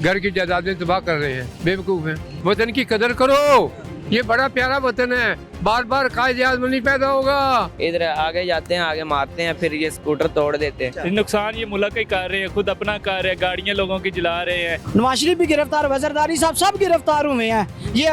घर की जायदादें तबाह कर रहे हैं, बेवकूफ़ हैं। वतन की कदर करो, ये बड़ा प्यारा वतन है, बार बार कायदे आज़म नहीं पैदा होगा। इधर आगे जाते हैं, आगे मारते हैं, फिर ये स्कूटर तोड़ देते हैं। नुकसान ये मुल्क ही कर रहे हैं, खुद अपना कर रहे हैं, गाड़ियाँ लोगों की जला रहे हैं। नवाज शरीफ भी गिरफ्तार, वज़रदारी साहब सब गिरफ्तार हुए हैं। ये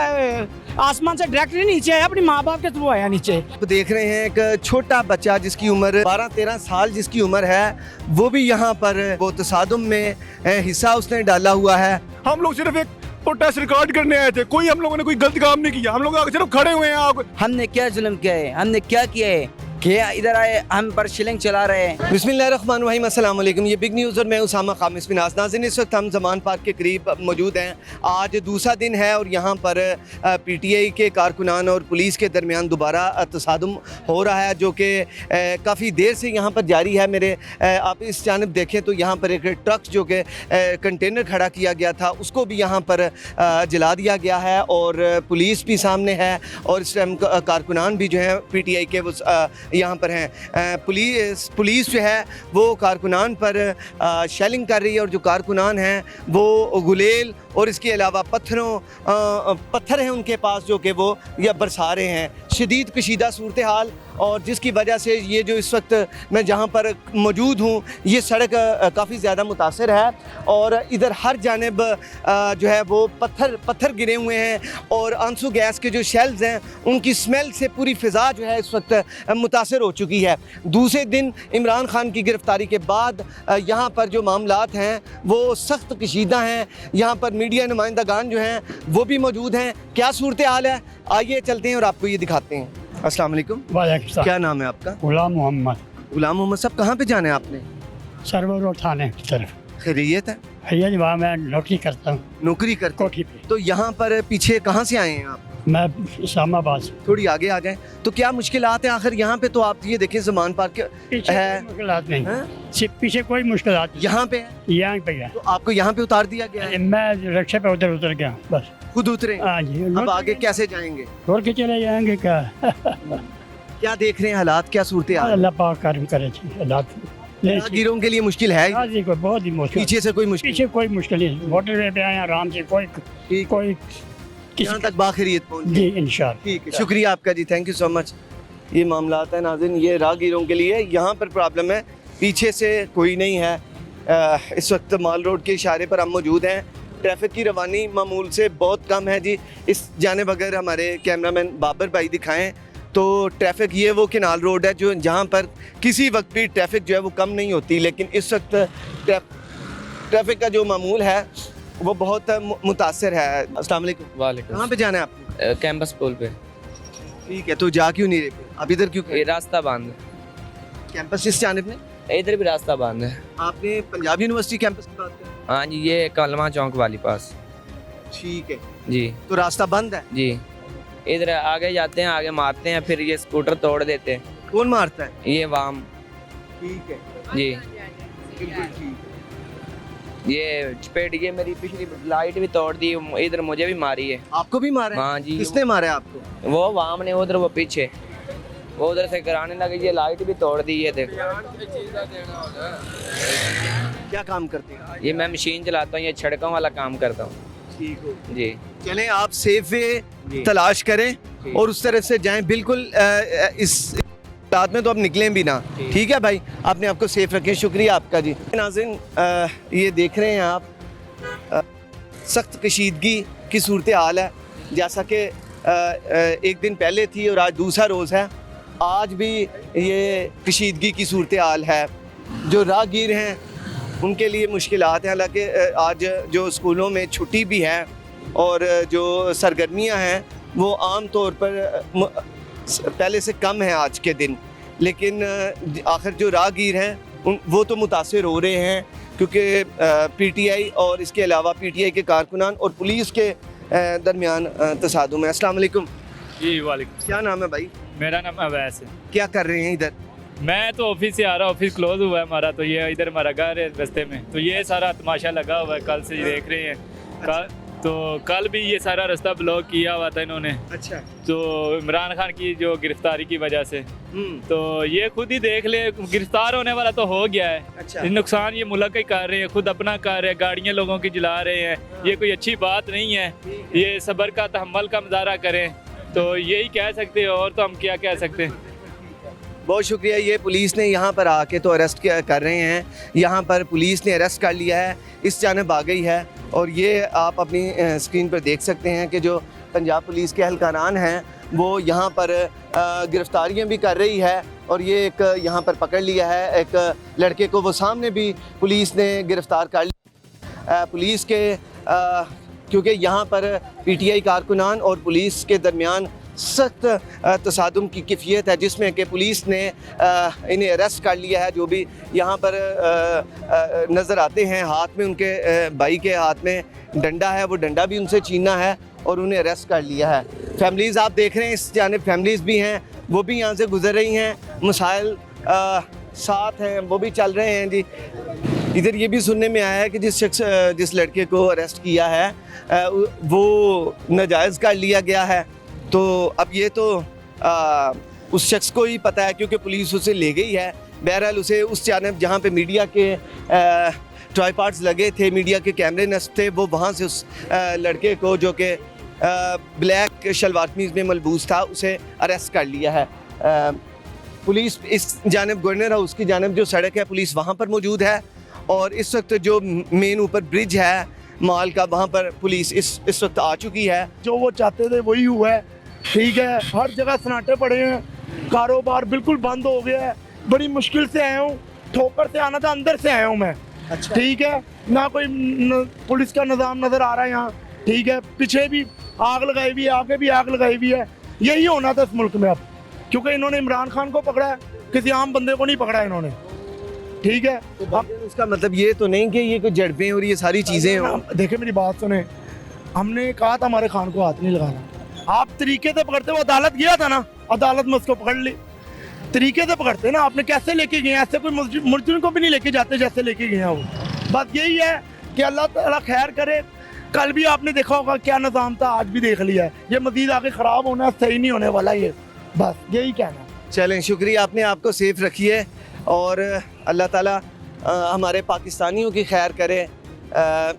आसमान से डायरेक्टली नीचे आया, अपने माँ बाप के थ्रू आया नीचे। तो देख रहे हैं एक छोटा बच्चा जिसकी उम्र 12-13 साल जिसकी उम्र है, वो भी यहाँ पर वो तसादुम में हिस्सा उसने डाला हुआ है। हम लोग सिर्फ एक प्रोटेस्ट रिकॉर्ड करने आए थे, कोई हम लोगों ने कोई गलत काम नहीं किया, हम लोग आगे सिर्फ खड़े हुए हैं। आप हमने क्या जुल्म किया है, हमने क्या किया है कि इधर आए हम पर शिलिंग चला रहे हैं। बिस्मिल्लाहिर्रहमानिर्रहीम, अस्सलाम वालेकुम। ये बिग न्यूज़ और मैं उसामा खामिस बिनाज। नाज़रीन, इस वक्त हम ज़मान पार्क के करीब मौजूद हैं। आज दूसरा दिन है और यहाँ पर PTI के कारकुनान और पुलिस के दरमियान दोबारा तसादुम हो रहा है, जो कि काफ़ी देर से यहाँ पर जारी है। आप इस जानब देखें तो यहाँ पर एक ट्रक जो कि कंटेनर खड़ा किया गया था, उसको भी यहाँ पर जला दिया गया है और पुलिस भी सामने है और इस टाइम कारकुनान भी जो हैं PTI के वो यहाँ पर हैं। पुलिस जो है वो कारकुनान पर शेलिंग कर रही है और जो कारकुनान हैं वो गुलेल और इसके अलावा पत्थर हैं उनके पास, जो कि वो यह बरसा रहे हैं। शदीद कशीदा सूरत हाल, और जिसकी वजह से ये जो इस वक्त मैं जहाँ पर मौजूद हूँ, ये सड़क काफ़ी ज़्यादा मुतासर है और इधर हर जानिब जो है वो पत्थर गिरे हुए हैं और आंसू गैस के जो शेल्स हैं उनकी स्मेल से पूरी फ़िज़ा जो है इस वक्त मुतासर हो चुकी है। दूसरे दिन इमरान खान की गिरफ़्तारी के बाद यहाँ पर जो मामलात हैं वो सख्त कशीदा हैं। यहाँ पर मीडिया नुमाइंदगान जो हैं वो भी मौजूद हैं। क्या सूरत हाल है, आइए चलते हैं और आपको ये दिखाते हैं। अस्सलाम वालेकुम। वालेकुम सलाम। क्या नाम है आपका? गुलाम मोहम्मद। गुलाम मोहम्मद साहब, कहाँ पे जाना है आपने? सर्वर रोड थाने की तरफ। खैरियत है? भैया जी, वहाँ मैं नौकरी करता हूँ, नौकरी करते कोठी पे। तो यहाँ पर पीछे कहाँ से आए हैं आप? मैं इस्लामाबाद से। थोड़ी आगे आ जाएं। तो क्या मुश्किलात हैं आखिर यहाँ पे? तो आप ये देखें ज़मान पार्क पीछे है, कोई मुश्किलात नहीं, हैं? सिर्फ पीछे कोई मुश्किलात नहीं। यहाँ पे है, यहाँ पे है। तो आपको यहाँ पे उतार दिया गया है? मैं रिक्शे पे उतर गया, बस। खुद उतरे? हाँ जी। अब आगे कैसे जाएंगे? छोड़ के चले जाएंगे क्या? क्या देख रहे हैं हालात, क्या सूरत हाल? अल्लाह पाक करम करे जी, अल्लाह। राहगीरों के लिए मुश्किल है? हाँ जी, कोई बहुत ही मुश्किल। पीछे से कोई मुश्किल? पीछे कोई मुश्किल नहीं, मोटरवे पे आए आराम से, कोई यहाँ तक बाखिरियत पहुँच जी इंशाल्लाह। ठीक है, शुक्रिया आपका जी, थैंक यू सो मच। ये मामलात है नाज़रीन, ये राहगीरों के लिए यहाँ पर प्रॉब्लम है, पीछे से कोई नहीं है। इस वक्त माल रोड के इशारे पर हम मौजूद हैं। ट्रैफिक की रवानी मामूल से बहुत कम है जी। इस जानिब अगर हमारे कैमरामैन बाबर भाई दिखाएं तो ट्रैफिक ये वो किनाल रोड है जो जहाँ पर किसी वक्त भी ट्रैफिक जो है वो कम नहीं होती, लेकिन इस वक्त ट्रैफिक का जो मामूल है वो बहुत मुतासर है। अस्सलाम वालेकुम। वालेकुम। कहाँ पे जाना है आपको? कैंपस पुल पे। ठीक है, तो जा क्यों नहीं रहे? अब इधर क्यों? ये रास्ता बंद कैंपस इस जानिब में? है, इधर भी रास्ता बंद है। आपने पंजाब यूनिवर्सिटी कैंपस की बात करी? हाँ जी, ये कलमा चौक वाली पास। ठीक है, जी तो रास्ता बंद है? जी। इधर आगे जाते हैं, आगे मारते हैं, फिर ये स्कूटर तोड़ देते हैं। कौन मारता है? ये वाम। ठीक है जी। बिल्कुल ठीक है। ये चपेट, ये मेरी पिछली लाइट भी तोड़ दी, इधर मुझे भी मारी है। आपको भी मारा है? हाँ जी। किसने मारा है आपको? वो वाम ने, उधर वो पीछे, वो उधर से कराने लगे, ये लाइट भी तोड़ दी है। देख, क्या काम करते हैं? ये मैं मशीन चलाता हूँ, ये सड़कों वाला काम करता हूँ। ठीक हो, जी। चलें आप सेफ वे जी। तलाश करें ठीक। और उस तरफ से जाएं। बिल्कुल इस रात में तो अब निकलें भी ना। ठीक। ठीक है भाई, आपने आपको सेफ रखें। शुक्रिया आपका जी। नाज़रीन, ये देख रहे हैं आप, सख्त कशीदगी की सूरत हाल है। जैसा कि एक दिन पहले थी और आज दूसरा रोज़ है, आज भी ये कशीदगी की सूरत हाल है। जो राहगीर हैं उनके लिए मुश्किलात हैं। हालांकि आज जो स्कूलों में छुट्टी भी है और जो सरगर्मियां हैं वो आम तौर पर पहले से कम है आज के दिन, लेकिन आखिर जो राहगीर हैं वो तो मुतासिर हो रहे हैं, क्योंकि PTI और इसके अलावा PTI के कारकुनान और पुलिस के दरमियान तसादुम है। अस्सलाम वालेकुम। जी वालेकुम। क्या नाम है भाई? मेरा नाम अवैस है। क्या कर रहे हैं इधर? मैं तो ऑफिस से आ रहा, ऑफिस क्लोज हुआ है हमारा, तो ये इधर हमारा घर है रास्ते में, तो ये सारा तमाशा लगा हुआ है, कल से देख रहे हैं। तो कल भी ये सारा रास्ता ब्लॉक किया हुआ था इन्होंने, अच्छा। तो इमरान खान की जो गिरफ्तारी की वजह से। तो ये खुद ही देख ले, गिरफ्तार होने वाला तो हो गया है। अच्छा। नुकसान ये मुल्क ही कर रहे हैं, खुद अपना कर रहे हैं, गाड़ियाँ लोगों की जला रहे हैं, ये कोई अच्छी बात नहीं है। ये सब्र का तहम्मुल का मुजाहरा करें, तो यही कह सकते हैं, और तो हम क्या कह सकते हैं। बहुत शुक्रिया। ये पुलिस ने यहाँ पर आके तो अरेस्ट कर रहे हैं, यहाँ पर पुलिस ने अरेस्ट कर लिया है, इस जानिब आ गई है। और ये आप अपनी स्क्रीन पर देख सकते हैं कि जो पंजाब पुलिस के एहलकारान हैं वो यहाँ पर गिरफ्तारियाँ भी कर रही है। और ये एक यहाँ पर पकड़ लिया है एक लड़के को, वो सामने भी पुलिस ने गिरफ्तार कर लिया। पुलिस के क्योंकि यहाँ पर पीटीआई कारकुनान और पुलिस के दरमियान सख्त तसादुम की कैफियत है, जिसमें कि पुलिस ने इन्हें अरेस्ट कर लिया है। जो भी यहाँ पर नज़र आते हैं, हाथ में उनके भाई के हाथ में डंडा है, वो डंडा भी उनसे छीना है और उन्हें अरेस्ट कर लिया है। फैमिलीज़ आप देख रहे हैं, इस जानिब फैमिलीज़ भी हैं, वो भी यहाँ से गुजर रही हैं, मसाइल साथ हैं, वो भी चल रहे हैं जी। इधर ये भी सुनने में आया है कि जिस लड़के को अरेस्ट किया है वो नाजायज़ कर लिया गया है। तो अब ये तो उस शख्स को ही पता है, क्योंकि पुलिस उसे ले गई है। बहरहाल उसे उस जानिब जहाँ पे मीडिया के ट्राइपॉड्स लगे थे, मीडिया के कैमरे नस्ब थे, वो वहाँ से उस लड़के को जो कि ब्लैक शलवार कमीज़ में मलबूस था, उसे अरेस्ट कर लिया है। पुलिस इस जानिब गवर्नर हाउस की जानिब जो सड़क है, पुलिस वहाँ पर मौजूद है। और इस वक्त जो मेन ऊपर ब्रिज है माल का, वहाँ पर पुलिस इस वक्त आ चुकी है। जो वो चाहते थे वही हुआ है, ठीक है। हर जगह सन्नाटे पड़े हैं, कारोबार बिल्कुल बंद हो गया है। बड़ी मुश्किल से आया हूँ, ठोकर से आना था, अंदर से आया हूँ मैं। अच्छा। ठीक है ना, कोई पुलिस का निज़ाम नज़र आ रहा है यहाँ, ठीक है। पीछे भी आग लगाई हुई है, आगे भी आग लगाई हुई है। यही होना था इस मुल्क में अब, क्योंकि इन्होंने इमरान खान को पकड़ा है, किसी आम बंदे को नहीं पकड़ा इन्होंने, ठीक है। तो उसका मतलब ये तो नहीं कि ये कोई झड़पें और ये सारी चीज़ें हों। देखिए मेरी बात सुने, हमने कहा था हमारे खान को हाथ नहीं लगाना। आप तरीके से पकड़ते, वो अदालत गया था ना, अदालत में उसको पकड़ ली, तरीके से पकड़ते ना। आपने कैसे लेके गए, ऐसे कोई मुजरिम को भी नहीं लेके जाते जैसे लेके गए हैं वो। बात यही है कि अल्लाह ताला खैर करे। कल भी आपने देखा होगा क्या निज़ाम था, आज भी देख लिया है। ये मज़ीद आगे ख़राब होना, सही नहीं होने वाला ये, बस यही कहना। चलें, शुक्रिया, आपने आपको सेफ रखिए और अल्लाह ताला हमारे पाकिस्तानियों की खैर करे।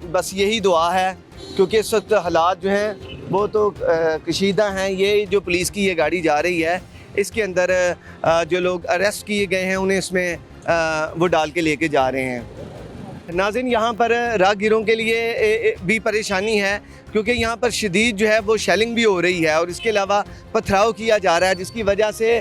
बस यही दुआ है, क्योंकि इस वक्त हालात जो हैं वो तो कशीदा हैं। ये जो पुलिस की ये गाड़ी जा रही है, इसके अंदर जो लोग अरेस्ट किए गए हैं उन्हें इसमें वो डाल के लेके जा रहे हैं। नाज़रीन, यहाँ पर राहगीरों के लिए भी परेशानी है, क्योंकि यहाँ पर शदीद जो है वो शेलिंग भी हो रही है और इसके अलावा पथराव किया जा रहा है, जिसकी वजह से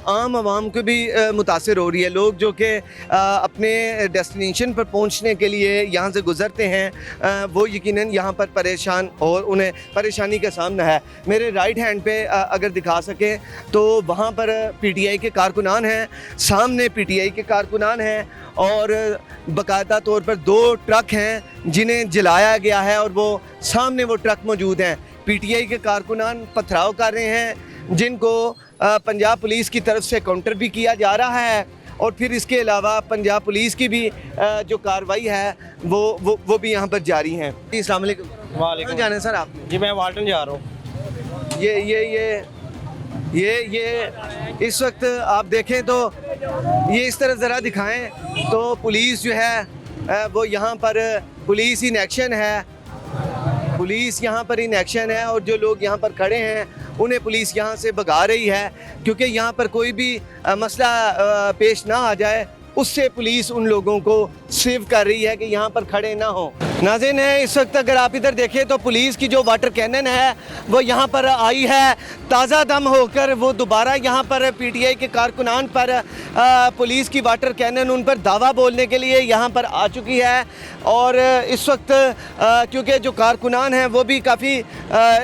आम आवाम को भी मुतासर हो रही है। लोग जो कि अपने डेस्टिनेशन पर पहुँचने के लिए यहाँ से गुज़रते हैं, वो यकीनन यहाँ पर परेशान और उन्हें परेशानी का सामना है। मेरे राइट हैंड पे अगर दिखा सकें तो वहाँ पर पीटीआई के कारकुनान हैं, सामने पीटीआई के कारकुनान हैं और बाकायदा तौर पर 2 ट्रक हैं जिन्हें जलाया गया है और वो सामने वो ट्रक मौजूद हैं। पीटीआई के कारकुनान पथराव कर रहे हैं, जिनको पंजाब पुलिस की तरफ से काउंटर भी किया जा रहा है। और फिर इसके अलावा पंजाब पुलिस की भी जो कार्रवाई है वो भी यहाँ पर जारी है। अस्सलाम वालेकुम। वालेकुम जाना है सर आप? जी मैं वाल्टन जा रहा हूँ। ये इस वक्त आप देखें तो ये इस तरह ज़रा दिखाएं तो पुलिस जो है वो यहाँ पर पुलिस इन एक्शन है, पुलिस यहाँ पर इन एक्शन है और जो लोग यहाँ पर खड़े हैं उन्हें पुलिस यहाँ से भगा रही है, क्योंकि यहाँ पर कोई भी मसला पेश ना आ जाए, उससे पुलिस उन लोगों को सेव कर रही है कि यहाँ पर खड़े ना हो। नाज़रीन है, इस वक्त अगर आप इधर देखें तो पुलिस की जो वाटर कैनन है वो यहाँ पर आई है, ताज़ा दम होकर वो दोबारा यहाँ पर पीटीआई के कारकुनान पर पुलिस की वाटर कैनन उन पर दावा बोलने के लिए यहाँ पर आ चुकी है। और इस वक्त क्योंकि जो कारकुनान हैं वो भी काफ़ी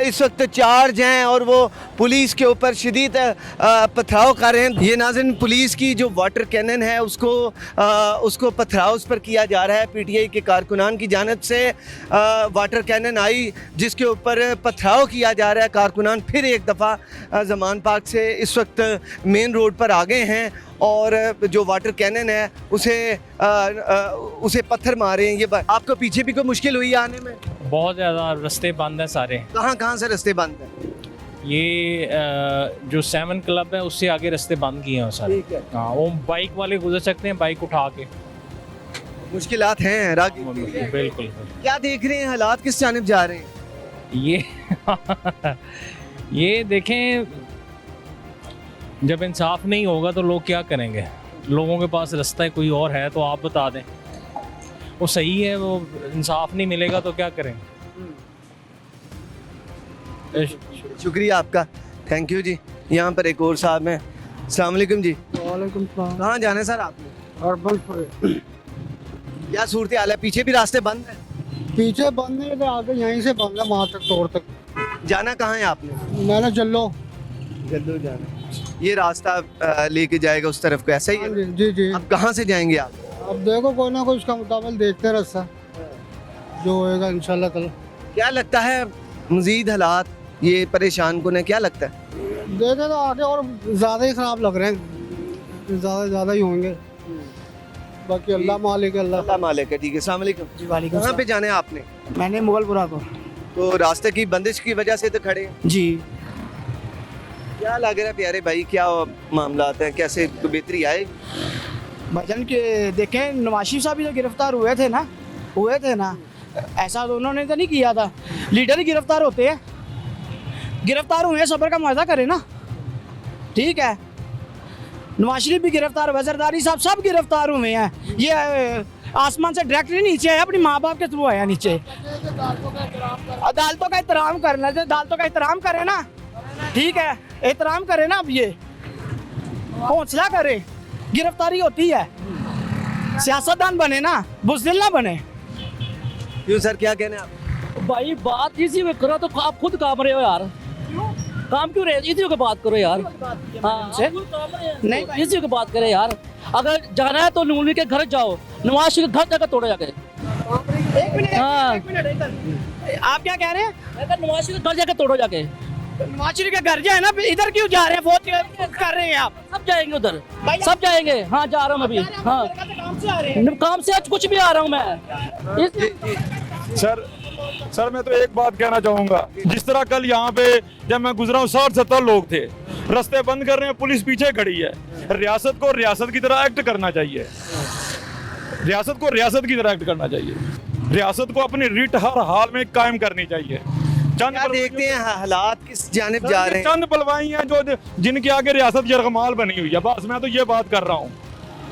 इस वक्त चार्ज हैं और वो पुलिस के ऊपर शदीद पथराव कर रहे हैं। ये नाज़रीन पुलिस की जो वाटर कैनन है उसको पथराव उस पर किया जा रहा है। पीटीआई के कारकुनान की जानिब से वाटर कैनन आई जिसके ऊपर पथराव किया जा रहा है। कारकुनान फिर एक दफ़ा ज़मान पार्क से इस वक्त मेन रोड पर आ गए हैं और जो वाटर कैनन है उसे पत्थर मारे हैं। ये आपको पीछे भी कोई मुश्किल हुई आने में? बहुत ज़्यादा रास्ते बंद हैं सारे। कहाँ से रास्ते बंद हैं? ये जो 7 क्लब है उससे आगे रास्ते बंद किए हैं सारे। ठीक है। हाँ, वो बाइक वाले गुजर सकते हैं, बाइक उठा के। मुश्किलात हैं रागी के लिए। बिल्कुल। क्या देख रहे हैं, हालात किस जानिब जा रहे हैं? ये ये देखें, जब इंसाफ नहीं होगा तो लोग क्या करेंगे? लोगों के पास रास्ता है कोई और है तो आप बता दें। वो सही है, वो इंसाफ नहीं मिलेगा तो क्या करेंगे? शुक्रिया आपका, थैंक यू जी। यहाँ पर एक और साहब हैं। अस्सलाम वालेकुम जी। वालेकुम सलाम। कहाँ जाना है सर आपने? अर्बन क्या सूरत हाल है? पीछे भी रास्ते बंद हैं। पीछे बंद नहीं है, आगे यहीं से बंद है, वहाँ तक तोड़ तक। जाना कहाँ है आपने? मैंने चलो जल्दू जाना। ये रास्ता लेके जाएगा उस तरफ को, ऐसा ही है? जी जी। अब कहाँ से जाएंगे आप? अब देखो कोई ना कोई उसका मुताबिक देखते हैं रास्ता जो होएगा इंशाल्लाह ताला। क्या लगता है मजीद हालात ये परेशान कुन है, क्या लगता है? देखे तो आगे और ज़्यादा ही ख़राब लग रहे हैं, ज़्यादा ही होंगे। बाकी अल्लाह मालिक है, अल्लाह मालिक है। ठीक है, अस्सलाम वालेकुम। जी वालेकुम कहाँ पे जाना है आपने? मैंने मुगलपुरा को। तो रास्ते की बंदिश की वजह से तो खड़े हैं। जी। क्या लग रहा है प्यारे भाई, क्या मामला हैं, कैसे तो बेहतरी आएगी? भाईजान के देखें, नवाज शरीफ साहब भी तो गिरफ्तार हुए थे ना, ऐसा तो उन्होंने तो नहीं किया था। लीडर ही गिरफ्तार होते हैं, गिरफ्तार हुए, सब्र का मुआवजा करें ना। ठीक है, नवाज शरीफ भी गिरफ्तार हुए, जरदारी साहब सब गिरफ्तार हुए हैं। ये आसमान से डायरेक्ट नहीं नीचे आया, अपनी माँ बाप के थ्रू आया नीचे। अदालतों का एहतराम करना चाहिए, अदालतों का एहतराम करें ना। ठीक है, एहतराम करें ना। अब ये हौसला करें, गिरफ्तारी होती है, सियासतदान बने ना, बुज़दिल ना बने। क्यों सर, क्या कहने आप? भाई बात इसी में करो तो आप खुद काम रहे हो यार। काम क्यों रहे, इसी को बात करो यार। हाँ, नहीं इसी को बात करे यार। अगर जाना है तो नून के घर जाओ, नवाज शरीफ के घर जाकर तोड़ो जाके। एक मिनट। आप क्या कह रहे हैं? नवाज शरीफ के घर जाकर तोड़ो जाके। नवाज शरीफ के घर जाए ना, इधर क्यों जा रहे हैं? फोन कर रहे हैं आप? सब जाएंगे उधर, सब जाएंगे। हाँ, जा रहा हूँ अभी। हाँ, काम से आज कुछ भी आ रहा हूँ मैं। सर मैं तो एक बात कहना चाहूँगा, जिस तरह कल यहाँ पे जब मैं गुजरा हूँ 60-70 लोग थे, रास्ते बंद कर रहे हैं, पुलिस पीछे खड़ी है। रियासत को रियासत की तरह एक्ट करना चाहिए, रियासत को रियासत की तरह एक्ट करना चाहिए, रियासत को अपनी रिट हर हाल में कायम करनी चाहिए। क्या देखते हैं हालात किस जानिब जा रहे हैं? चंद पलवाई हैं जो जिनके आगे रियासत यरगमाल बनी हुई है, बस मैं तो ये बात कर रहा हूँ।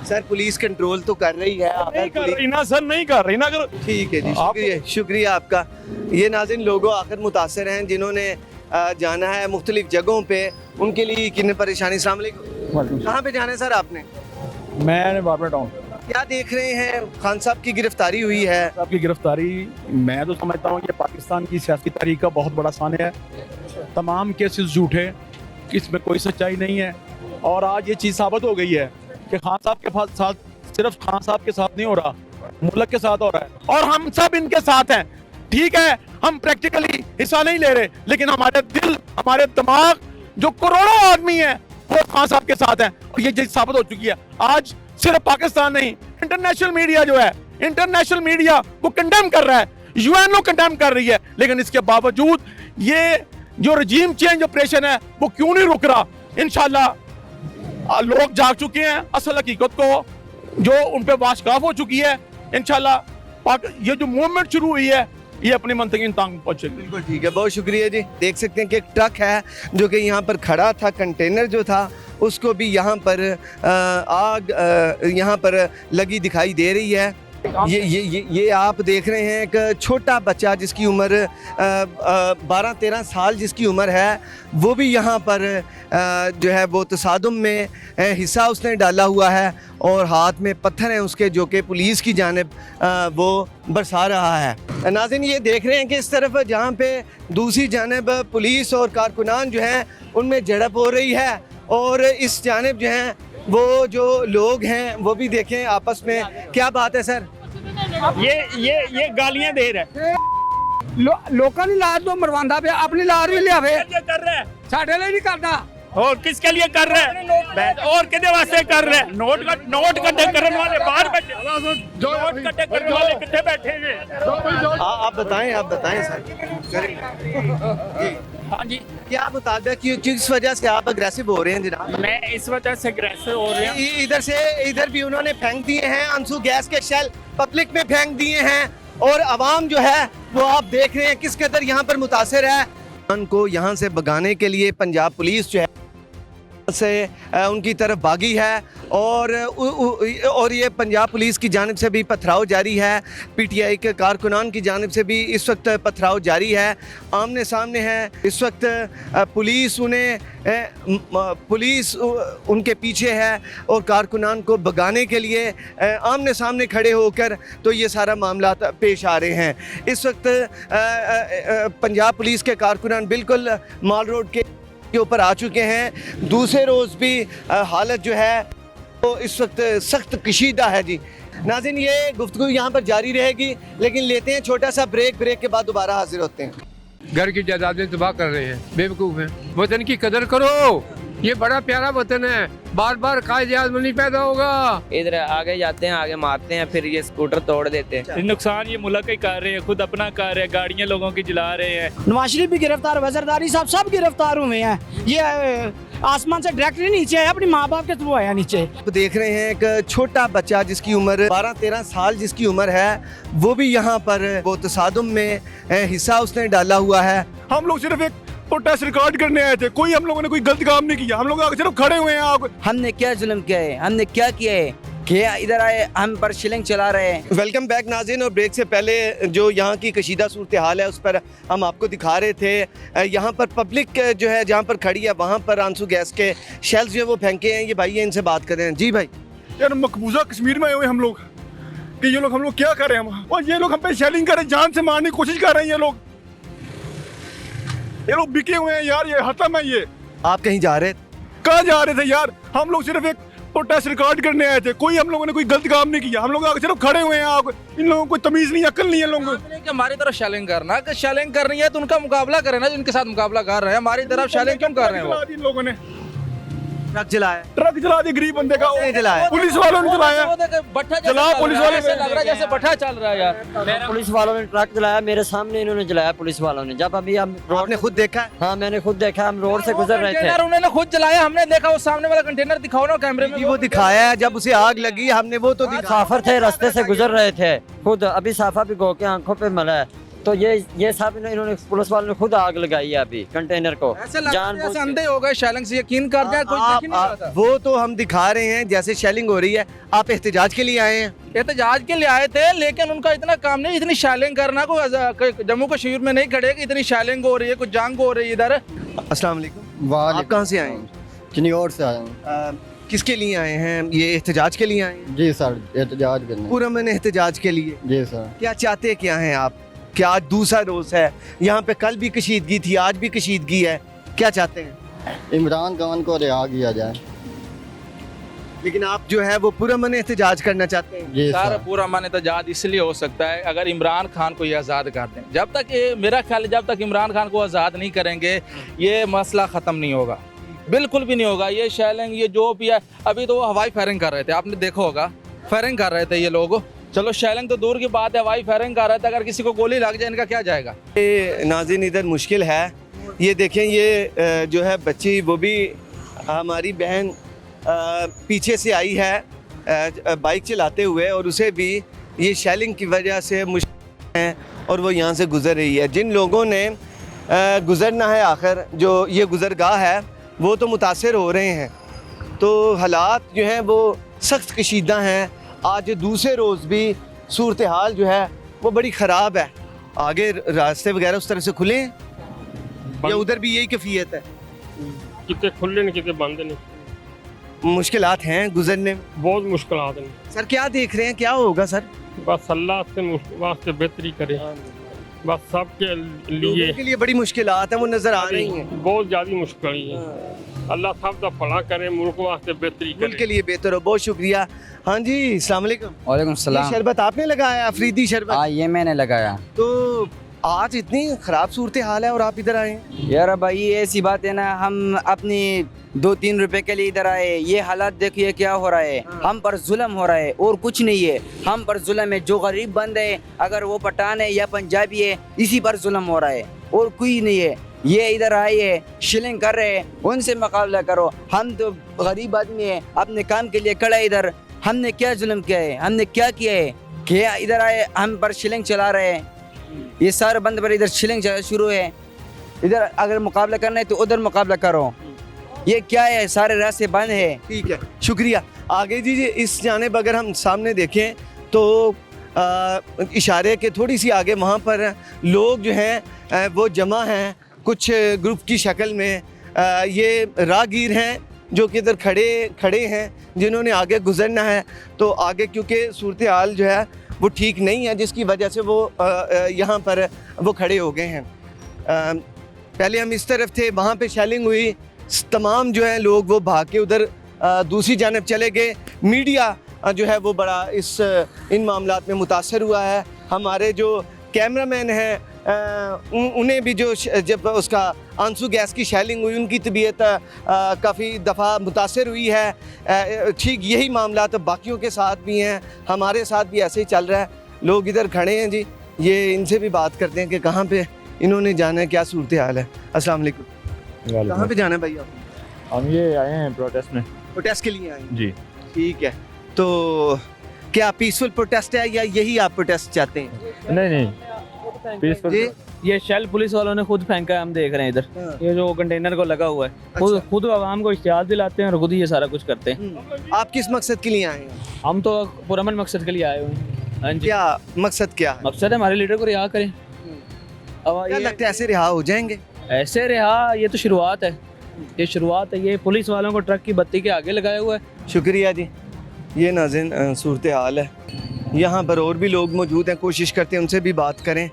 सर पुलिस कंट्रोल तो कर रही है, नहीं कर रही ना सर, नहीं कर रही ना। अगर ठीक है जी, शुक्रिया आपका। ये नाज़रीन लोगों आखिर मुतासर हैं जिन्होंने जाना है मुख्तलिफ जगहों पे, उनके लिए कितनी परेशानी। अस्सलाम वालेकुम। कहाँ पे जाना है सर आपने? मैं बारबर टाउन। क्या देख रहे हैं? खान साहब की गिरफ्तारी हुई है। आपकी गिरफ्तारी मैं तो समझता हूँ कि पाकिस्तान की सियासी तारीख का बहुत बड़ा साने है। तमाम केसेस झूठे, इसमें कोई सच्चाई नहीं है। और आज ये चीज़ साबित हो गई है कि खान साहब के साथ सिर्फ खान साहब के साथ नहीं हो रहा, मुल्क के साथ हो रहा है, और हम सब इनके साथ हैं। ठीक है, हम प्रैक्टिकली हिस्सा नहीं ले रहे, लेकिन हमारे दिल, हमारे दिमाग, जो करोड़ों आदमी हैं वो खान साहब के साथ हैं। और ये चीज़ साबित हो चुकी है। आज सिर्फ पाकिस्तान नहीं, इंटरनेशनल मीडिया जो है, इंटरनेशनल मीडिया वो कंडेम कर रहा है, यूएनओ कंडेम कर रही है, लेकिन इसके बावजूद ये जो रजीम चेंज ऑपरेशन है वो क्यों नहीं रुक रहा? इंशाल्लाह लोग जाग चुके हैं असल हकीकत को, जो उन पे वाशकाफ हो चुकी है। इंशाल्लाह ये जो मूवमेंट शुरू हुई है ये अपनी मंतकी तंग पहुंचेगी। बिल्कुल ठीक है, बहुत शुक्रिया जी। देख सकते हैं कि एक ट्रक है जो कि यहाँ पर खड़ा था, कंटेनर जो था उसको भी यहाँ पर आग यहाँ पर लगी दिखाई दे रही है। ये आप देख रहे हैं एक छोटा बच्चा जिसकी उम्र 12-13 साल जिसकी उम्र है, वो भी यहाँ पर जो है वो तसादुम में हिस्सा उसने डाला हुआ है और हाथ में पत्थर हैं उसके, जो कि पुलिस की जानिब वो बरसा रहा है। नाज़रीन ये देख रहे हैं कि इस तरफ जहाँ पे दूसरी जानिब पुलिस और कारकुनान जो हैं उनमें झड़प हो रही है, और इस जानिब जो हैं वो जो लोग हैं वो भी देखें आपस में क्या बात है। सर ये गालियां दे रहे ਲੋਕਾਂ ਦੀ ਲਾਜ ਤੋਂ ਮਰਵਾਉਂਦਾ ਪਿਆ, ਆਪਣੀ ਲਾਜ ਵੀ ਲਿਆਵੇ। ਸਾਡੇ ਲਈ ਨਹੀਂ ਕਰਦਾ, और किसके लिए कर रहे हैं और कितने वास्ते कर रहे हैं नोट इकट्ठे करने वाले बाहर बैठे नोट इकट्ठे करने वाले कितने बैठे हुए आप बताएं सर। हाँ जी क्या बता दें कि किस वजह से आप अग्रेसिव हो रहे हैं जनाब? मैं इस वजह से अग्रेसिव हो रहा हूँ इधर भी उन्होंने फेंक दिए हैं आंसू गैस के शेल, पब्लिक में फेंक दिए हैं और आवाम जो है वो आप देख रहे हैं किस कदर यहाँ पर मुतासिर है। उनको यहाँ से भगाने के लिए पंजाब पुलिस जो है से उनकी तरफ भागी है और ये पंजाब पुलिस की जानिब से भी पथराव जारी है, पीटीआई के कारकुनान की जानिब से भी इस वक्त पथराव जारी है। आमने सामने है इस वक्त पुलिस उनके पीछे है और कारकुनान को भगाने के लिए आमने सामने खड़े होकर तो ये सारा मामला पेश आ रहे हैं। इस वक्त पंजाब पुलिस के कारकुनान बिल्कुल माल रोड के ऊपर आ चुके हैं। दूसरे रोज़ भी हालत जो है तो इस वक्त सख्त कशीदा है जी। नाज़रीन, ये गुफ्तगू यहाँ पर जारी रहेगी लेकिन लेते हैं छोटा सा ब्रेक के बाद दोबारा हाजिर होते हैं। घर की जायदादें तबाह कर रहे हैं, बेवकूफ़ हैं। वतन की कदर करो, ये बड़ा प्यारा वतन है, बार बार कायदे आज़म नहीं पैदा होगा। इधर आगे जाते हैं, आगे मारते हैं, फिर ये स्कूटर तोड़ देते हैं। नुकसान ये मुल्क ही कर रहे हैं, खुद अपना कर रहे हैं, गाड़ियाँ लोगों की जला रहे हैं। नवाज शरीफ भी गिरफ्तार, वज़रदारी साहब सब गिरफ्तार हुए हैं। ये आसमान से डायरेक्टली नीचे आया, अपनी माँ बाप के थ्रू आया नीचे। तो देख रहे हैं एक छोटा बच्चा जिसकी उम्र 12-13 साल जिसकी उम्र है, वो भी यहाँ पर वो तसादुम में हिस्सा उसने डाला हुआ है। हम लोग सिर्फ एक प्रोटेस्ट रिकॉर्ड करने आए थे, हम लोगों ने कोई गलत काम नहीं किया, हम लोग आगे सिर्फ खड़े हुए हैं। आप हमने क्या जुल्म किया है, हमने क्या किया है कि इधर आए हम पर शिलिंग चला रहे हैं। वेलकम बैक नाज़रीन, और ब्रेक से पहले जो यहाँ की कशीदा सूरत हाल है उस पर हम आपको दिखा रहे थे। यहाँ पर पब्लिक जो है जहाँ पर खड़ी है वहाँ पर आंसू गैस के शेल्स जो है वो फेंके हैं। ये भाई है, इनसे बात करें। जी भाई। यार मकबूजा कश्मीर में आए हुए हम लोग कि हम लोग क्या कर रहे हैं हम, और ये लोग हम पे शेलिंग कर रहे हैं, जान से मारने की कोशिश कर रहे हैं। ये लोग बिके हुए हैं यार, ये हतम है। ये आप कहीं जा रहे थे? कहाँ जा रहे थे यार? हम लोग सिर्फ एक प्रोटेस्ट रिकॉर्ड करने आए थे, हम लोगों ने कोई गलत काम नहीं किया, हम लोग आगे सिर्फ खड़े हुए हैं। आप इन लोगों को तमीज नहीं, अकल नहीं है लोगों को। हमारी तरफ शेलिंग करना, कि शेलिंग कर रही है तो उनका मुकाबला करें ना, जिनके साथ मुकाबला कर रहे हैं। हमारी तरफ शेलिंग क्यों कर रहे हैं? इन लोगों ने ट्रक चलाया, चला दिया गरीब बंदे का, चलाया पुलिस वालों ने चलाया, चला पुलिस वाले से लग रहा है जैसे बट्ठा चल रहा है यार। पुलिस वालों ने ट्रक चलाया, मेरे सामने इन्होंने चलाया पुलिस वालों ने। जब अभी हम आपने खुद देखा? हाँ मैंने खुद देखा, हम रोड से गुजर रहे थे। उन्होंने खुद चलाया, हमने देखा। वो सामने वाला कंटेनर दिखाओ ना कैमरे में। वो दिखाया है, जब उसे आग लगी हमने वो तो मुसाफिर थे, रास्ते से गुजर रहे थे, खुद अभी साफा भी गो के आंखों पे मला है। तो ये सब इन्होंने पुलिस वालों ने खुद आग लगाई है अभी कंटेनर को। ऐसे अंधे हो गए, शेलिंग से यकीन कर जाए, कोई देख ही नहीं रहा था। वो तो हम दिखा रहे हैं जैसे शेलिंग हो रही है। आप एहतजाज के लिए आए हैं? एहतजाज के लिए आए थे, लेकिन उनका इतना काम नहीं, इतनी शेलिंग करना। कोई जम्मू कश्मीर में नहीं खड़े कि इतनी शेलिंग हो रही है, कुछ जंग हो रही है इधर। अस्सलाम वालेकुम। आप कहाँ से आए हैं? चिन्नौर से आए हैं। किसके लिए आए हैं? ये एहतजाज के लिए आए हैं? जी सर, एहतजाज करने। पूरा मैंने एहतजाज के लिए। जी सर। क्या चाहते क्या हैं आप? क्या आज दूसरा रोज है यहाँ पे, कल भी कशीदगी थी, आज भी कशीदगी है, क्या चाहते हैं? इमरान खान को रिहा किया जाए। लेकिन आप जो है वो पूरा मन एहतजाज करना चाहते हैं? जी सारा सर। पूरा मन एहतजाज इसलिए हो सकता है अगर इमरान खान को ये आज़ाद कर दें। जब तक ये, मेरा ख्याल है जब तक इमरान खान को आज़ाद नहीं करेंगे ये मसला ख़त्म नहीं होगा, बिल्कुल भी नहीं होगा। ये शेलिंग, ये जो भी है, अभी तो वो हवाई फायरिंग कर रहे थे, आपने देखा होगा, फायरिंग कर रहे थे ये लोग। चलो शेलिंग तो दूर की बात है, हवाई फायरिंग कर रहे थे, अगर किसी को गोली लग जाए इनका क्या जाएगा? ये नाज़रीन इधर मुश्किल है। ये देखें, ये जो है बच्ची, वो भी हमारी बहन पीछे से आई है बाइक चलाते हुए, और उसे भी ये शेलिंग की वजह से मुश्किल है और वो यहाँ से गुज़र रही है। जिन लोगों ने गुज़रना है, आखिर जो ये गुज़रगाह है वो तो मुतासिर हो रहे हैं। तो हालात जो हैं वो सख्त कशीदा हैं। आज दूसरे रोज़ भी सूरत हाल जो है वो बड़ी ख़राब है। आगे रास्ते वगैरह उस तरह से खुले हैं या उधर भी यही कैफियत है? कितने खुले नहीं, कितने बंद नहीं, मुश्किलात हैं गुजरने में, बहुत मुश्किलात हैं। सर क्या देख रहे हैं, क्या होगा सर? बस अल्लाह से वास्ते बेहतरी करे, बस सबके लोगों लिए के लिए बड़ी मुश्किलात हैं, वो नज़र आ रही हैं। बहुत ज़्यादा मुश्किल है। अल्लाह सब का भला करे, मुल्क वास्ते बेहतरी मुल्क के लिए बेहतर हो। बहुत शुक्रिया। हाँ जी, अस्सलाम वालेकुम। वालेकुम ये शरबत आपने लगाया, अफरीदी शरबत? हाँ, ये मैंने लगाया। तो आज इतनी ख़राब सूरत हाल है और आप इधर आए हैं? यार भाई ये ऐसी बात है ना, हम अपनी 2-3 रुपए के लिए इधर आए, ये हालात देखिए क्या हो रहा है, हम पर जुल्म हो रहा है और कुछ नहीं है, हम पर जुल्म है। जो गरीब बंद है, अगर वो पठान है या पंजाबी है, इसी पर जुल्म हो रहा है और कोई नहीं है। ये इधर आए है, शिलिंग कर रहे हैं, उनसे मुकाबला करो। हम तो गरीब आदमी है, अपने काम के लिए खड़ा है इधर। हमने क्या जुल्म किया है, हमने क्या किया है कि इधर आए हम पर शिलिंग चला रहे हैं। ये सारे बंद पर इधर शिलिंग शुरू है। इधर अगर मुकाबला करना है तो उधर मुकाबला करो। ये क्या है, सारे रास्ते बंद है। ठीक है, शुक्रिया। आगे जी इस जानिब अगर हम सामने देखें तो इशारे के थोड़ी सी आगे वहाँ पर लोग जो हैं वो जमा हैं कुछ ग्रुप की शक्ल में। ये राहगीर हैं जो कि इधर खड़े हैं, जिन्होंने आगे गुजरना है। तो आगे क्योंकि सूरत हाल जो है वो ठीक नहीं है, जिसकी वजह से वो यहाँ पर वो खड़े हो गए हैं। पहले हम इस तरफ थे, वहाँ पे शेलिंग हुई, तमाम जो है लोग वो भाग के उधर दूसरी जानब चले गए। मीडिया जो है वो बड़ा इन मामलात में मुतासर हुआ है। हमारे जो कैमरामैन हैं उन्हें भी जब उसका आंसू गैस की शेलिंग हुई, उनकी तबीयत काफ़ी दफ़ा मुतासर हुई है। ठीक यही मामला तो बाकियों के साथ भी हैं, हमारे साथ भी ऐसे ही चल रहा है। लोग इधर खड़े हैं जी, ये इनसे भी बात करते हैं कि कहाँ पे इन्होंने जाना है, क्या सूरत हाल है। अस्सलाम वालेकुम। कहाँ पे जाना है भाई आप? हम ये आए हैं प्रोटेस्ट में। प्रोटेस्ट के लिए आए हैं जी। ठीक है, तो क्या पीसफुल प्रोटेस्ट है या यही आप प्रोटेस्ट चाहते हैं? नहीं पीसफुल। ये शेल पुलिस वालों ने खुद फेंका है, हम देख रहे हैं इधर। ये जो कंटेनर को लगा हुआ है, खुद आवाम को इश्तिहार दिलाते हैं और खुद ही ये सारा कुछ करते हैं। आप किस मकसद के लिए आए हैं? हम तो पुरअमन मकसद के लिए आए हुए हैं। हाँ जी। क्या मकसद क्या है? मकसद है हमारे लीडर को रिहा करें। अब क्या लगता है ऐसे रिहा हो जाएंगे? ऐसे रिहा, ये तो शुरुआत है, ये शुरुआत है। ये पुलिस वालों को ट्रक की बत्ती के आगे लगाया हुआ है। शुक्रिया जी। ये नाज़रीन सूरत हाल है। यहाँ पर और भी लोग मौजूद हैं, कोशिश करते हैं उनसे भी बात करें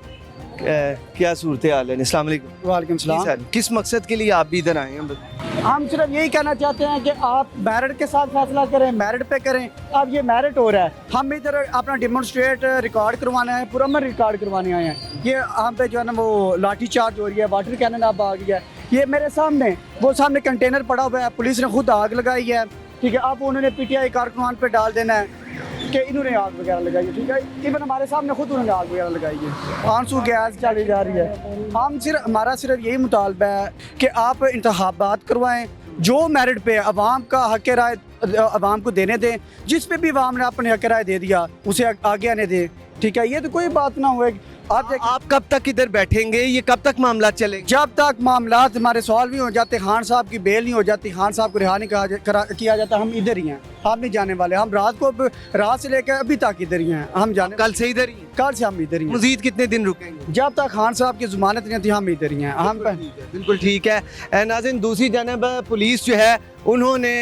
क्या सूरत हाल है। अस्सलाम वालेकुम। वालेकुम सलाम। किस मकसद के लिए आप भी इधर आए हैं? हम सिर्फ यही कहना चाहते हैं कि आप मेरिट के साथ फैसला करें, मेरिट पे करें। अब ये मेरिट हो रहा है, हम इधर अपना डेमोन्स्ट्रेट रिकॉर्ड करवाने आए हैं, पुरअमन रिकॉर्ड करवाने आए हैं। ये हम पे जो है ना वो लाठी चार्ज हो रही है, वाटर कैनन अब आ गया है। ये मेरे सामने वो सामने कंटेनर पड़ा हुआ है, पुलिस ने खुद आग लगाई है। ठीक है, अब उन्होंने PTI कारकुनान पे डाल देना है कि इन्होंने आग वगैरह लगाई है। ठीक है, इवन हमारे सामने खुद उन्होंने आग वगैरह लगाई है, आंसू गैस चली जा रही है। हमारा सिर्फ यही मुतालबा है कि आप इंतखाबात करवाएं, जो मेरिट पे अवाम का हक राय अवाम को देने दें। जिस पे भी अवाम ने अपने हक राय दे दिया उसे आगे आने दें। ठीक है, ये तो कोई बात ना हुए। आप कब तक इधर बैठेंगे? ये कब तक मामला चलेगा? जब तक मामला हमारे सॉल्व नहीं हो जाते, खान साहब की बेल नहीं हो जाती, खान साहब को रिहा नहीं किया जाता, हम इधर ही हैं। हम नहीं जाने वाले। हम रात से लेकर अभी तक इधर ही हैं। हम जाने कल से इधर ही? कल से हम इधर ही हैं। मजीद कितने दिन रुकेंगे? जब तक खान साहब की जुमानत नहीं थी हम इधर ही हैं। हम बिल्कुल ठीक है। नाज़रीन, दूसरी जानब पुलिस जो है उन्होंने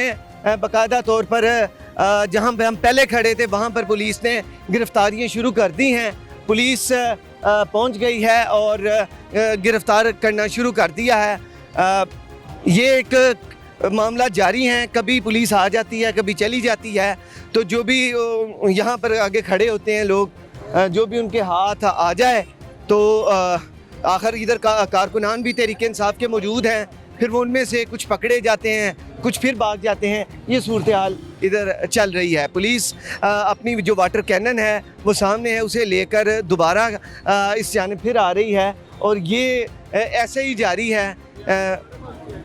बाकायदा तौर पर जहाँ पे हम पहले खड़े थे वहाँ पर पुलिस ने गिरफ्तारियाँ शुरू कर दी हैं। पुलिस पहुंच गई है और गिरफ्तार करना शुरू कर दिया है। ये एक मामला जारी है, कभी पुलिस आ जाती है, कभी चली जाती है। तो जो भी यहाँ पर आगे खड़े होते हैं लोग, जो भी उनके हाथ आ जाए तो आखिर इधर कारकुनान भी तहरीक इंसाफ के मौजूद हैं, फिर वो उनमें से कुछ पकड़े जाते हैं, कुछ फिर भाग जाते हैं। ये सूरत हाल इधर चल रही है। पुलिस अपनी जो वाटर कैनन है वो सामने है, उसे लेकर दोबारा इस जानिब फिर आ रही है और ये ऐसे ही जारी है।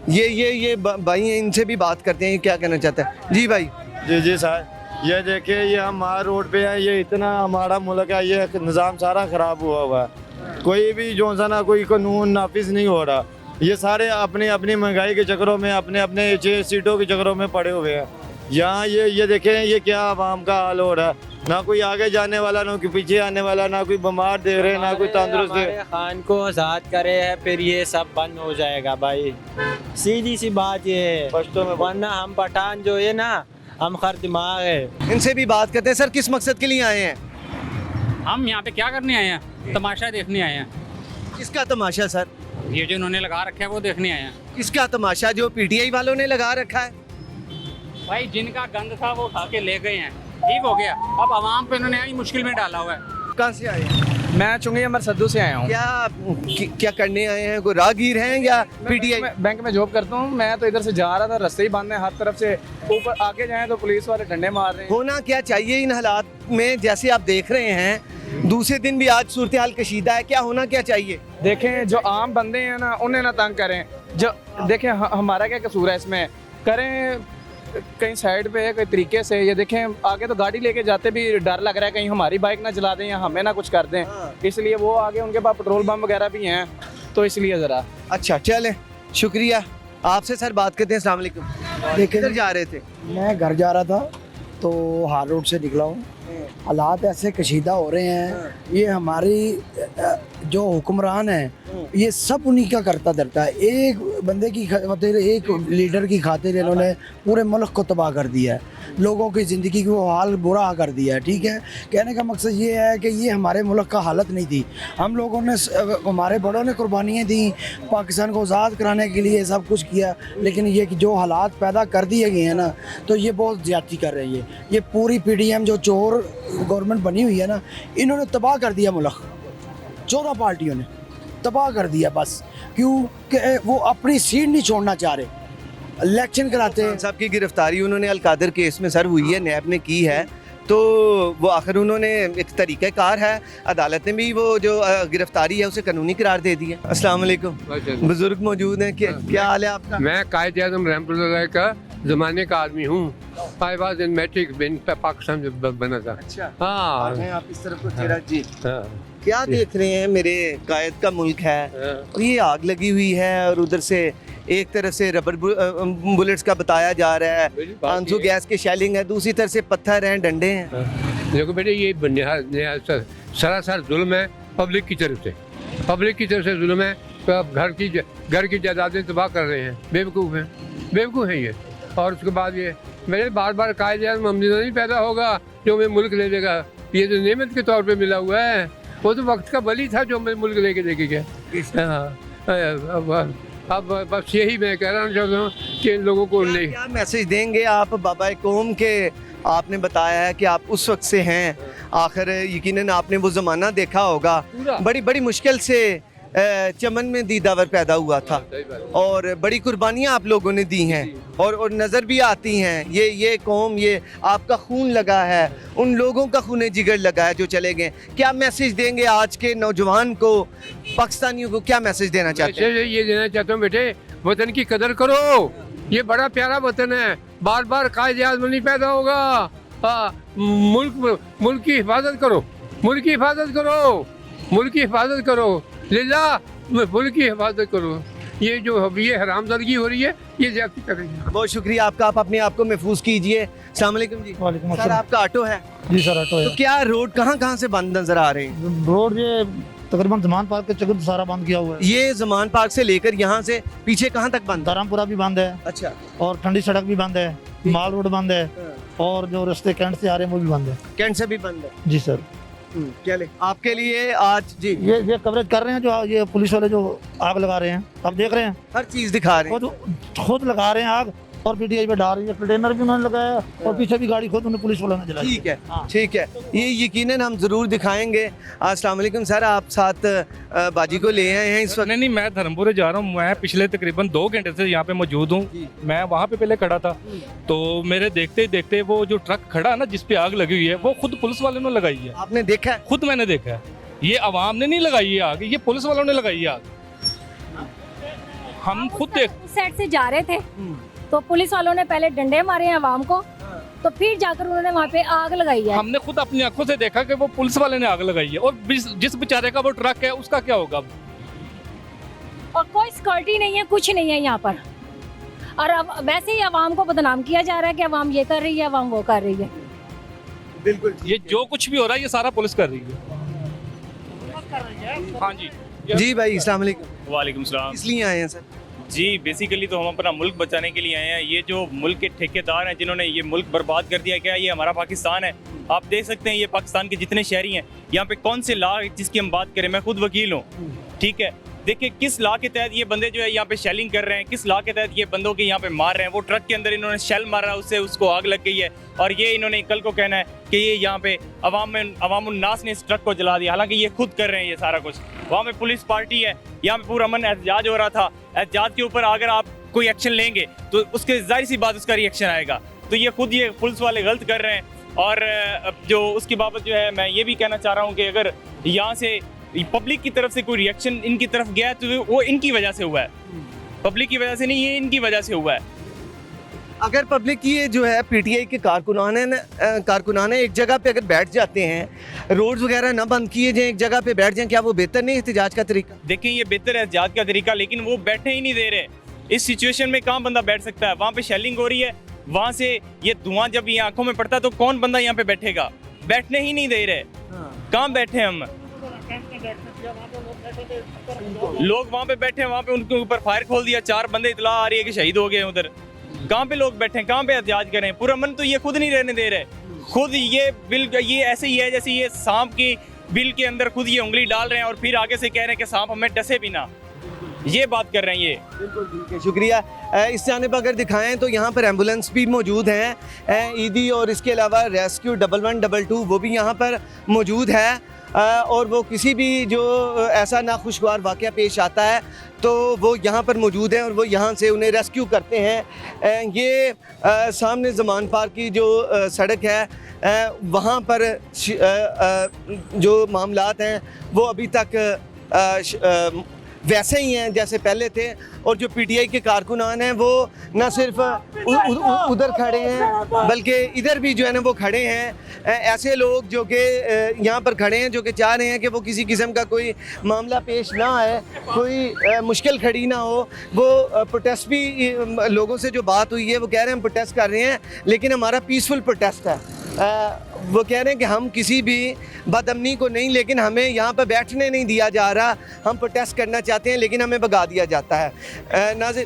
ये भाई हैं, इनसे भी बात करते हैं, ये क्या कहना चाहते हैं। जी भाई। जी सर, ये देखिए ये हमारे रोड पे है, ये इतना हमारा मुल्क है, ये निज़ाम सारा ख़राब हुआ है। कोई भी जो सा ना कोई कानून नाफिज नहीं हो रहा। ये सारे अपनी अपनी महंगाई के चक्करों में, अपने अपने 6 सीटों के चक्करों में पड़े हुए हैं। यहाँ ये देखें ये क्या आवाम का हाल हो रहा है। ना कोई आगे जाने वाला, ना कोई पीछे आने वाला, ना कोई बीमार देख रहे, ना कोई तंदुरुस्त देख। खान को आज़ाद करे है, फिर ये सब बंद हो जाएगा भाई। सीधी सी बात ये है, वरना हम पठान जो है ना, हम खर दिमाग है। इनसे भी बात करते हैं। सर, किस मकसद के लिए आए हैं? हम यहाँ पे क्या करने आए हैं? तमाशा देखने आए हैं। किसका तमाशा सर? ये जो इन्होंने लगा रखा है वो देखने आए हैं। किसका तमाशा? जो PTI वालों ने लगा रखा है। भाई जिनका गंद था वो उठा के ले गए हैं, ठीक हो गया। अब आवाम पे इन्होंने मुश्किल में डाला हुआ है। कहाँ से आए? मैं चुंगी अमर सद्दू से आया हूँ। क्या करने आए हैं? कोई राहगीर हैं या पीटीआई? बैंक में जॉब करता हूँ। मैं तो इधर से जा रहा था, रास्ते ही बंद है हर तरफ से। ऊपर आगे जाएं तो पुलिस वाले डंडे मार रहे हैं। होना क्या चाहिए इन हालात में? जैसे आप देख रहे हैं दूसरे दिन भी आज सूरत हाल कशीदा है, क्या होना क्या चाहिए? देखें जो आम बंदे हैं ना, उन्हें ना तंग करें। जो देखें हमारा क्या कसूर है इसमें? करें कहीं साइड पे है, कई तरीके से। ये देखें आगे तो गाड़ी लेके जाते भी डर लग रहा है कहीं हमारी बाइक ना जला दें या हमें ना कुछ कर दें, इसलिए वो आगे उनके पास पेट्रोल पंप वगैरह भी हैं, तो इसलिए ज़रा। अच्छा चलें, शुक्रिया। आपसे सर बात करते हैं। अस्सलाम वालेकुम। देखिए, किधर जा रहे थे? मैं घर जा रहा था तो हार रोड से निकला हूँ। हालात ऐसे कशीदा हो रहे हैं, ये हमारी जो हुक्मरान है ये सब उन्हीं का करता धरता है। एक बंदे की खातिर, एक लीडर की खातिर इन्होंने पूरे मुल्क को तबाह कर दिया है, लोगों की ज़िंदगी को हाल बुरा कर दिया है। ठीक है, कहने का मकसद ये है कि ये हमारे मुल्क का हालत नहीं थी। हम लोगों ने, हमारे बड़ों ने कुर्बानियाँ दी, पाकिस्तान को आज़ाद कराने के लिए सब कुछ किया, लेकिन ये कि जो हालात पैदा कर दिए गए हैं ना, तो ये बहुत ज़्यादती कर रही है। ये पूरी PDM जो चोर गवर्नमेंट बनी हुई है ना, इन्होंने तबाह कर दिया मुल्क। 14 पार्टियों ने तबाह कर दिया बस क्यों कि वो अपनी सीट नहीं छोड़ना चाह रहे। इलेक्शन कराते हैं। साहब की गिरफ्तारी उन्होंने अलकादर केस में सर हुई है, नैब ने की है, तो वो आखिर उन्होंने एक तरीक़ाकार है, अदालत ने भी वो जो गिरफ्तारी है उसे कानूनी करार दे दिया। अस्सलाम वालेकुम, बुजुर्ग मौजूद हैं, क्या हाल है आपका? मैं कायद आज़म रहमतुल्लाह का ज़माने का आदमी हूँ। I was in matric Pakistan में बना था। अच्छा, हाँ, आप इस तरफ को चेहरा जी। हाँ। क्या देख रहे हैं? मेरे कायद का मुल्क है और ये आग लगी हुई है, और उधर से एक तरफ से रबर बुलेट्स का बताया जा रहा है, आंसू गैस की शेलिंग है, दूसरी तरफ से पत्थर हैं, डंडे हैं। देखो बेटे, ये सरासर जुल्म है पब्लिक की तरफ से। पब्लिक की तरफ से जुल्म है, तो अब घर की जायदादें तबाह कर रहे हैं। बेवकूफ़ हैं ये। और उसके बाद ये मेरे बार बार कहा जाए ममदूदा नहीं पैदा होगा जो हमें मुल्क ले लेगा। ये तो नेमत के तौर पे मिला हुआ है, वो तो वक्त का बली था जो हमें मुल्क लेके देके गया। हाँ, अब बस यही मैं कहना चाहता हूँ कि इन लोगों को नहीं। क्या मैसेज देंगे आप बाबा कौम के? आपने बताया है कि आप उस वक्त से हैं, आखिर यकीनन आपने वो ज़माना देखा होगा, बड़ी मुश्किल से चमन में दीदावर पैदा हुआ था, और बड़ी कुर्बानियाँ आप लोगों ने दी हैं, और नज़र भी आती हैं। ये कौम, ये आपका खून लगा है, उन लोगों का खून जिगर लगा है जो चले गए। क्या मैसेज देंगे आज के नौजवान को, पाकिस्तानियों को, क्या मैसेज देना चाहते हैं? ये देना चाहता हूँ बेटे, वतन की कदर करो। ये बड़ा प्यारा वतन है, बार बार कायद आज़म नहीं पैदा होगा। मुल्क की हिफाजत करो, मुल्क की हिफाजत करो, मुल्क की हिफाजत करो, लिल्ला मुल्क की हिफाजत करो। ये जो ये हरामजादगी हो रही है, ये ज्यादती कर रही है। बहुत शुक्रिया आपका, आप अपने आप को महफूज कीजिए। अस्सलाम वालेकुम जी। वालेकुम सर, आपका ऑटो है? जी सर, ऑटो है। तो क्या रोड कहाँ से बंद नजर आ रहे हैं? रोड ये तकरीबन जमान पार्क के चक्कर सारा बंद किया हुआ है। ये जमान पार्क से लेकर यहाँ से पीछे कहाँ तक बंद? दारामपुरा भी बंद है। अच्छा, और ठंडी सड़क भी बंद है, माल रोड बंद है, और जो रास्ते कैंट से आ रहे हैं वो भी बंद है। कैंट से भी बंद है? जी सर। क्या ले आपके लिए आज जी ये कवरेज कर रहे हैं, जो ये पुलिस वाले जो आग लगा रहे हैं, आप देख रहे हैं, हर चीज दिखा रहे हैं, खुद लगा रहे हैं आग, और PTI पे डाल रही है। कंटेनर भी उन्होंने लगाया, और पीछे भी गाड़ी खुद उन्हें पुलिस वालों ने जलाई। ठीक है, ठीक है, ये यकीनन हम जरूर दिखाएंगे। अस्सलाम वालेकुम सर, आप साथ बाजी को ले आए हैं इस वक्त? नहीं, मैं धर्मपुर जा रहा हूँ। मैं पिछले तकरीबन 2 घंटे से यहाँ पे मौजूद हूँ। मैं वहाँ पे पहले खड़ा था, तो मेरे देखते ही देखते वो जो ट्रक खड़ा है ना, जिस पे आग लगी हुई है, वो खुद पुलिस वालों ने लगाई है। आपने देखा है? खुद मैंने देखा है। ये आवाम ने नहीं लगाई है आग, ये पुलिस वालों ने लगाई है आग। हम खुद देख उस साइड से जा रहे थे, तो पुलिस वालों ने पहले डंडे मारे हैं आवाम को, तो फिर जाकर उन्होंने वहाँ पे आग लगाई है। हमने खुद अपनी आंखों से देखा कि वो पुलिस वाले ने आग लगाई है, और जिस बेचारे का वो ट्रक है उसका क्या होगा? और कोई सिक्योरिटी नहीं है, कुछ नहीं है यहाँ पर, और अब वैसे ही आवाम को बदनाम किया जा रहा है कि आवाम ये कर रही है, आवाम वो कर रही है। बिल्कुल, ये जो कुछ भी हो रहा है ये सारा पुलिस कर रही है। हाँ जी जी भाई, अस्सलाम वालेकुम। वालेकुम सलाम। इसलिए आए हैं सर? जी, बेसिकली तो हम अपना मुल्क बचाने के लिए आए हैं। ये जो मुल्क के ठेकेदार हैं जिन्होंने ये मुल्क बर्बाद कर दिया, क्या ये हमारा पाकिस्तान है? आप देख सकते हैं ये पाकिस्तान के जितने शहरी हैं, यहाँ पे कौन से लॉ जिसकी हम बात करें, मैं खुद वकील हूँ, ठीक है, देखिए किस लॉ के तहत ये बंदे जो है यहाँ पे शेलिंग कर रहे हैं, किस लॉ के तहत ये बंदों के यहाँ पे मार रहे हैं। वो ट्रक के अंदर इन्होंने शेल मारा, उससे उसको आग लग गई है और ये इन्होंने कल को कहना है कि ये यहाँ पे अवामुन्नास ने इस ट्रक को जला दिया, हालांकि ये खुद कर रहे हैं ये सारा कुछ। वहाँ पे पुलिस पार्टी है, यहाँ पे पूरा अमन एहतजाज हो रहा था। एहतजाज के ऊपर अगर आप कोई एक्शन लेंगे तो उसके जाहिर सी बात उसका रिएक्शन आएगा। तो ये खुद ये पुलिस वाले गलत कर रहे हैं। और जो उसकी बाबत जो है मैं ये भी कहना चाह रहा हूँ कि अगर यहाँ से पब्लिक की तरफ से कोई रिएक्शन इनकी तरफ गया है तो वो इनकी वजह से हुआ है, पब्लिक की वजह से नहीं, ये इनकी वजह से हुआ है। अगर पब्लिक की ये जो है पीटीआई के कारकुनान एक जगह पे अगर बैठ जाते हैं, रोड्स वगैरह ना बंद किए जाएं, एक जगह पे बैठ जाएं, क्या वो बेहतर नहीं एहतजाज का तरीका? देखें ये बेहतर है एहतजाज का तरीका, लेकिन वो बैठने ही नहीं दे रहे। इस सिचुएशन में कहाँ बंदा बैठ सकता है? वहाँ पे शेलिंग हो रही है, वहाँ से ये धुआं जब ये आंखों में पड़ता है तो कौन बंदा यहाँ पे बैठेगा? बैठने ही नहीं दे रहे। कहाँ बैठे हम लोग? वहाँ पे बैठे, वहाँ पे उनके ऊपर फायर खोल दिया, 4 बंदे इतला आ रही है कि शहीद हो गए उधर। कहाँ पे लोग बैठे, कहाँ पे एहतजाज करें? पूरा मन तो ये खुद नहीं रहने दे रहे। खुद ये बिल ये ऐसे ही है जैसे ये सांप की बिल के अंदर खुद ये उंगली डाल रहे हैं और फिर आगे से कह रहे हैं कि सांप हमें डसे भी ना। ये बात कर रहे हैं ये। बिल्कुल ठीक है, शुक्रिया। इस जानिब अगर दिखाएं तो यहाँ पर एम्बुलेंस भी मौजूद हैं, ईदी, और इसके अलावा रेस्क्यू 1112 वो भी यहाँ पर मौजूद है। और वो किसी भी जो ऐसा नाखुशगवार वाक़या पेश आता है तो वो यहाँ पर मौजूद हैं और वो यहाँ से उन्हें रेस्क्यू करते हैं। ये सामने ज़मान पार्क की जो सड़क है वहाँ पर जो मामलात हैं वो अभी तक वैसे ही हैं जैसे पहले थे। और जो पीटीआई के कारकुनान हैं वो न सिर्फ उधर खड़े हैं बल्कि इधर भी जो है ना वो खड़े हैं। ऐसे लोग जो कि यहाँ पर खड़े हैं जो कि चाह रहे हैं कि वो किसी किस्म का कोई मामला पेश ना आए, कोई मुश्किल खड़ी ना हो। वो प्रोटेस्ट भी लोगों से जो बात हुई है वो कह रहे हैं हम प्रोटेस्ट कर रहे हैं लेकिन हमारा पीसफुल प्रोटेस्ट है। वो कह रहे हैं कि हम किसी भी बदअमनी को नहीं, लेकिन हमें यहाँ पर बैठने नहीं दिया जा रहा। हम प्रोटेस्ट करना चाहते हैं लेकिन हमें भगा दिया जाता है। नाज़िर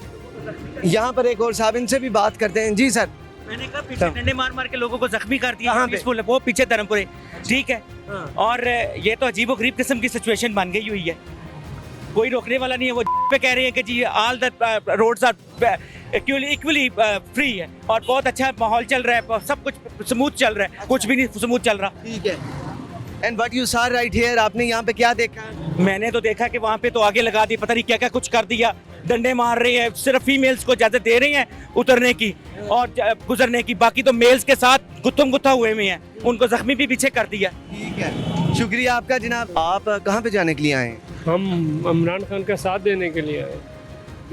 यहाँ पर एक और साहब, इनसे भी बात करते हैं। जी सर, मैंने कहा पीछे डंडे मार मार के लोगों को जख्मी कर दिया, पीसफुल वो पीछे धर्मपुरे, ठीक है। और ये तो अजीबोगरीब किस्म की सिचुएशन बन गई हुई है, कोई रोकने वाला नहीं है। वो पे कह रहे हैं कि जी all the roads are equally free है और बहुत अच्छा माहौल चल रहा है, सब कुछ स्मूथ चल रहा है, कुछ भी नहीं स्मूथ चल रहा। ठीक है। And what you saw right here, आपने यहाँ पे क्या देखा? मैंने तो देखा कि वहाँ पे तो आगे लगा दी, पता नहीं क्या क्या कुछ कर दिया, डंडे मार रहे हैं, सिर्फ फीमेल्स को इजाजत दे रहे हैं उतरने की और गुजरने की, बाकी तो मेल्स के साथ गुत्थम गुत्था हुए हुए हैं, उनको जख्मी भी पीछे कर दिया। ठीक है, शुक्रिया आपका जनाब। आप कहाँ पे जाने के लिए आए? हम इमरान खान का साथ देने के लिए आए।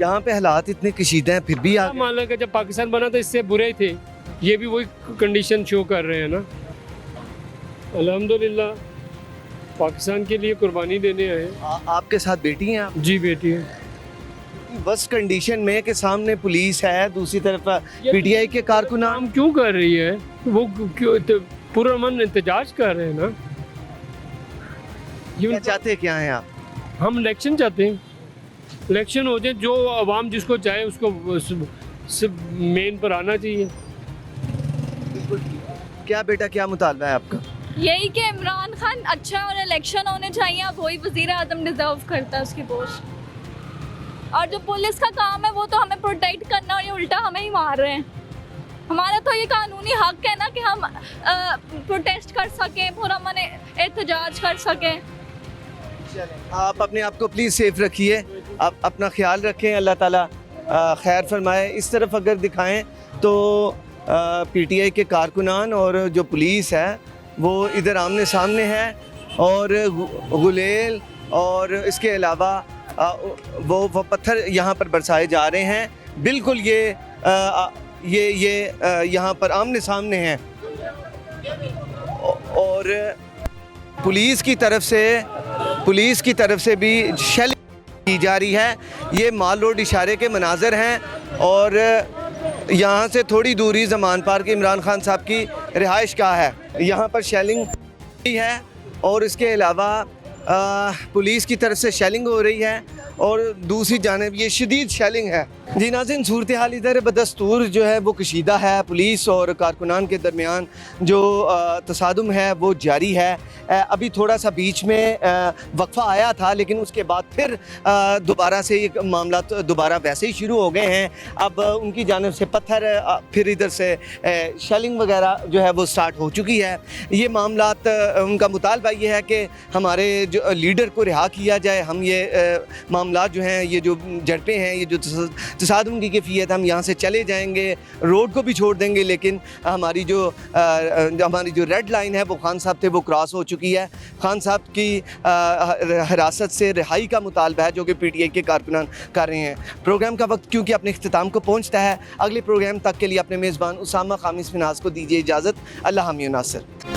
यहाँ पे हालात इतने कशीदा हैं फिर भी आप? मान लो कि जब पाकिस्तान बना तो इससे बुरे ही थे, ये भी वही कंडीशन शो कर रहे हैं ना। अल्हम्दुलिल्लाह पाकिस्तान के लिए कुर्बानी देने आए। आपके साथ बेटी हैं आप? जी बेटी है। बस कंडीशन में कि सामने पुलिस है, दूसरी तरफ पीटीआई के कारकुनान क्यों कर रही है वो, क्यों पूरा अमन एहतजाज कर रहे हैं ना। ये चाहते क्या हैं आप? हम इलेक्शन चाहते हैं, इलेक्शन हो जाए, जो आवाम जिसको चाहे उसको मेन पर आना चाहिए। क्या बेटा, क्या मुतालबा है आपका? यही कि इमरान खान अच्छा और इलेक्शन होने चाहिए, अब वही वज़ीर आज़म डिज़र्व करता है उसकी पोस्ट। और जो पुलिस का काम है वो तो हमें प्रोटेक्ट करना और ये उल्टा हमें ही मार रहे हैं। हमारा तो ये कानूनी हक है ना कि हम प्रोटेस्ट कर सकें, पूरा मन एहतजाज कर सकें। आप अपने आप को प्लीज़ सेफ रखिए, आप अपना ख्याल रखें, अल्लाह ताला खैर फरमाए। इस तरफ अगर दिखाएं तो पीटीआई के कारकुनान और जो पुलिस है वो इधर आमने सामने है और गुलेल और इसके अलावा वो पत्थर यहाँ पर बरसाए जा रहे हैं। बिल्कुल ये यहाँ पर आमने सामने हैं और पुलिस की तरफ से भी शेलिंग की जा रही है। ये माल रोड इशारे के मनाजर हैं और यहाँ से थोड़ी दूरी ज़मान पार्क इमरान खान साहब की रिहाइश का है। यहाँ पर शेलिंग है और इसके अलावा पुलिस की तरफ से शेलिंग हो रही है और दूसरी जानिब ये शदीद शेलिंग है। जी नाज़रीन, सूरत हाल इधर बदस्तूर जो है वो कशीदा है। पुलिस और कारकुनान के दरमियान जो तसादुम है वो जारी है। अभी थोड़ा सा बीच में वक्फा आया था, लेकिन उसके बाद फिर दोबारा से ये मामला दोबारा वैसे ही शुरू हो गए हैं। अब उनकी जानिब से पत्थर, फिर इधर से शेलिंग वगैरह जो है वो स्टार्ट हो चुकी है। ये मामला उनका मुतालबा ये है कि हमारे जो लीडर को रिहा किया जाए। हम ये मामला जो हैं, ये जो झड़पें हैं, ये जो तसादुम की कैफियत, हम यहाँ से चले जाएंगे, रोड को भी छोड़ देंगे, लेकिन हमारी जो रेड लाइन है वो खान साहब थे वो क्रॉस हो चुकी है। खान साहब की हिरासत से रिहाई का मुतालबा है जो कि PTI के कारकुनान कर रहे हैं। प्रोग्राम का वक्त क्योंकि अपने इख्तिताम को पहुँचता है, अगले प्रोग्राम तक के लिए अपने मेज़बान उसामा खामिस मिनाज को दीजिए इजाज़त। अल्लाह हामी नासिर।